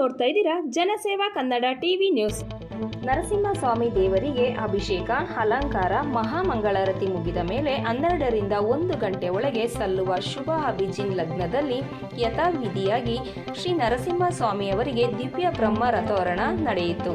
ನೋಡ್ತಾ ಇದ್ದೀರಾ ಜನಸೇವಾ ಕನ್ನಡ ಟಿವಿ ನ್ಯೂಸ್. ನರಸಿಂಹಸ್ವಾಮಿ ದೇವರಿಗೆ ಅಭಿಷೇಕ, ಅಲಂಕಾರ, ಮಹಾಮಂಗಳಾರತಿ ಮುಗಿದ ಮೇಲೆ 12 ರಿಂದ 1 ಗಂಟೆ ಒಳಗೆ ಸಲ್ಲುವ ಶುಭ ಅಭಿಜಿನ್ ಲಗ್ನದಲ್ಲಿ ಯಥಾವಿಧಿಯಾಗಿ ಶ್ರೀ ನರಸಿಂಹಸ್ವಾಮಿಯವರಿಗೆ ದಿವ್ಯ ಬ್ರಹ್ಮ ರಥೋರಣ ನಡೆಯಿತು.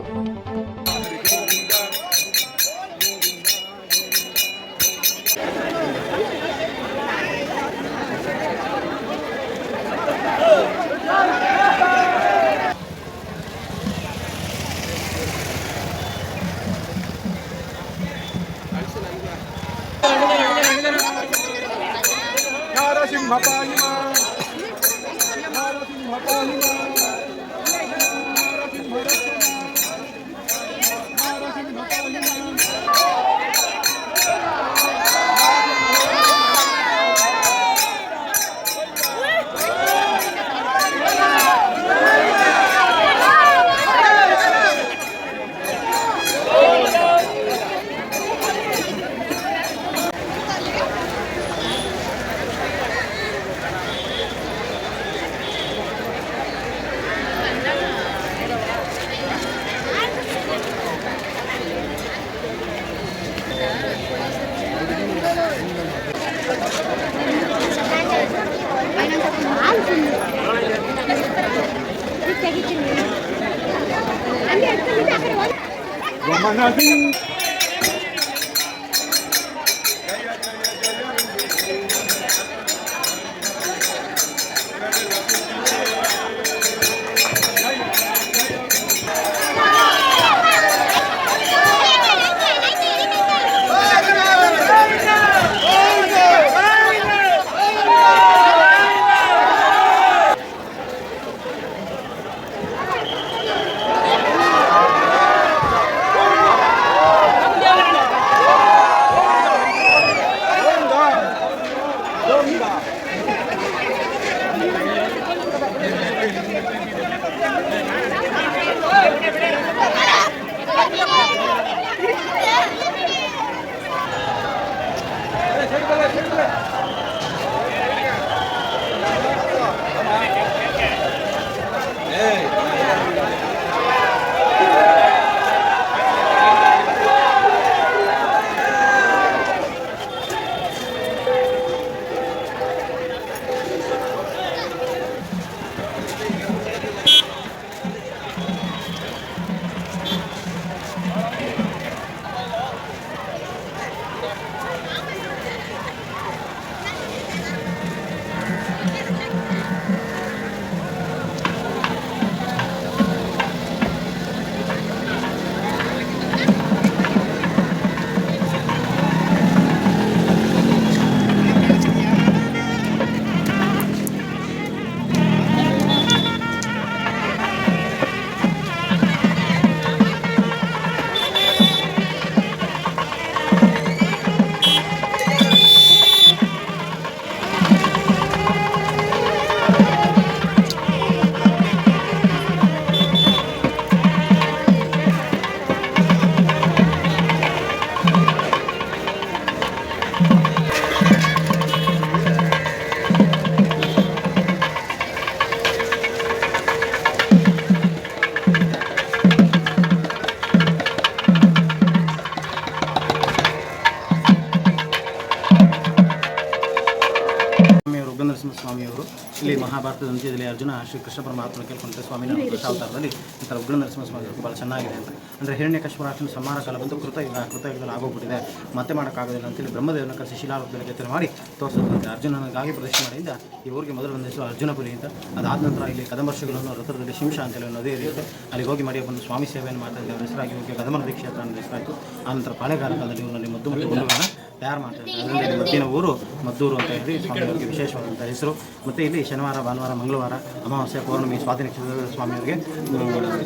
ಸ್ವಾಮಿಯವರು ಇಲ್ಲಿ ಮಹಾಭಾರತದ ಅಂತ್ಯದಲ್ಲಿ ಅರ್ಜುನ ಶ್ರೀ ಕೃಷ್ಣ ಪರಮಾತ್ಮ ಕೇಳ್ಕೊಂಡ್ರೆ ಸ್ವಾಮಿನ ದಶಾವತಾರದಲ್ಲಿ ಈ ಥರ ಉಗ್ರ ನರಸಿಂಹಸ್ವಾಮಿಯವರು ಭಾಳ ಚೆನ್ನಾಗಿದೆ ಅಂತ ಅಂದರೆ ಹಿರಣ್ಯಕಶ್ಯಪರಾಕ್ಷನ ಸಂಹಾರ ಕಾಲ ಬಂದು ಕೃತಯುಗದಲ್ಲಿ ಆಗೋಗ್ಬಿಟ್ಟಿದೆ, ಮತ್ತೆ ಮಾಡೋಕ್ಕಾಗೋದಿಲ್ಲ ಅಂತೇಳಿ ಬ್ರಹ್ಮದೇವನ ಕರೆಸಿ ಶಿಲಾರೂಪದಲ್ಲಿ ಕೆತ್ತನೆ ಮಾಡಿ ತೋರಿಸುತ್ತಂತೆ. ಅರ್ಜುನನಿಗಾಗಿ ಪ್ರದರ್ಶನ ಮಾಡಿಯಿಂದ ಈ ಊರಿಗೆ ಮೊದಲು ಬಂದ ಹೆಸರು ಅರ್ಜುನಪುರಿ ಅಂತ. ಅದಾದ ನಂತರ ಇಲ್ಲಿ ಕದಂಬರ್ಷಿಗಳನ್ನು ರಥದಲ್ಲಿ ಶಿಂಶ ಅಂತೇಳಿ ನದಿ ಇರುತ್ತೆ, ಅಲ್ಲಿಗೆ ಹೋಗಿ ಮಾಡಿ ಬಂದು ಸ್ವಾಮಿ ಸೇವೆಯನ್ನು ಮಾಡ್ತಾ ಇದ್ದಾರೆ. ಹೆಸರಾಗಿ ಹೋಗಿ ಕದಂಬರ ದೀಕ್ಷೆ ಹತ್ರ ಹೆಸರಾಯಿತು. ಆನಂತರ ಪಾಳೆಗಾರ ಕಾಲದಲ್ಲಿ ಇವರಲ್ಲಿ ಮದ್ದು ಮತ್ತು ಗುಂಡುಗಳನ್ನು ತಯಾರು ಮಾಡ್ತಾರೆ. ಅದರಲ್ಲಿ ಮದ್ದಿನ ಊರು ಮದ್ದೂರು ಅಂತ ಹೇಳಿ ಸ್ವಾಮಿಯವರಿಗೆ ವಿಶೇಷವಾದಂಥ ಹೆಸರು. ಮತ್ತು ಇಲ್ಲಿ ಶನಿವಾರ, ಭಾನುವಾರ, ಮಂಗಳವಾರ, ಅಮಾವಾಸ್ಯೆ, ಪೌರ್ಣಮಿ, ಸ್ವಾತಿ ನಕ್ಷತ್ರದ ಸ್ವಾಮಿಯವರಿಗೆ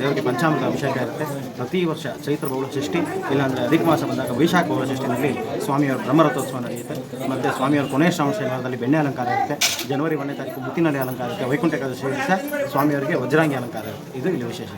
ದೇವರಿಗೆ ಪಂಚಾಮೃತ ಅಭಿಷೇಕ ಇರುತ್ತೆ. ಪ್ರತಿ ವರ್ಷ ಚೈತ್ರ ಬಹುಳ ಷಷ್ಠಿ ಇಲ್ಲಾಂದರೆ ಅಧಿಕ ಮಾಸ ಬಂದಾಗ ವೈಶಾಖ ಬಹುಳ ಷಷ್ಠಿನಲ್ಲಿ ಸ್ವಾಮಿಯವರ ಬ್ರಹ್ಮರಥೋತ್ಸವ ನಡೆಯುತ್ತೆ. ಮತ್ತು ಸ್ವಾಮಿಯವರ ಕೊನೆಯ ಶ್ರಾವಣ ಶನಿವಾರದಲ್ಲಿ ಬೆಣ್ಣೆ ಅಲಂಕಾರ ಇರುತ್ತೆ. ಜನವರಿ 1ನೇ ತಾರೀಕು ಮುತ್ತಿನಲ್ಲಿ ಅಲಂಕಾರ ಇರುತ್ತೆ. ವೈಕುಂಠ ಏಕಾದಶಿ ದಿವಸ ಸ್ವಾಮಿಯವರಿಗೆ ವಜ್ರಾಂಗಿ ಅಲಂಕಾರ ಇರುತ್ತೆ. ಇದು ಇಲ್ಲಿ ವಿಶೇಷ.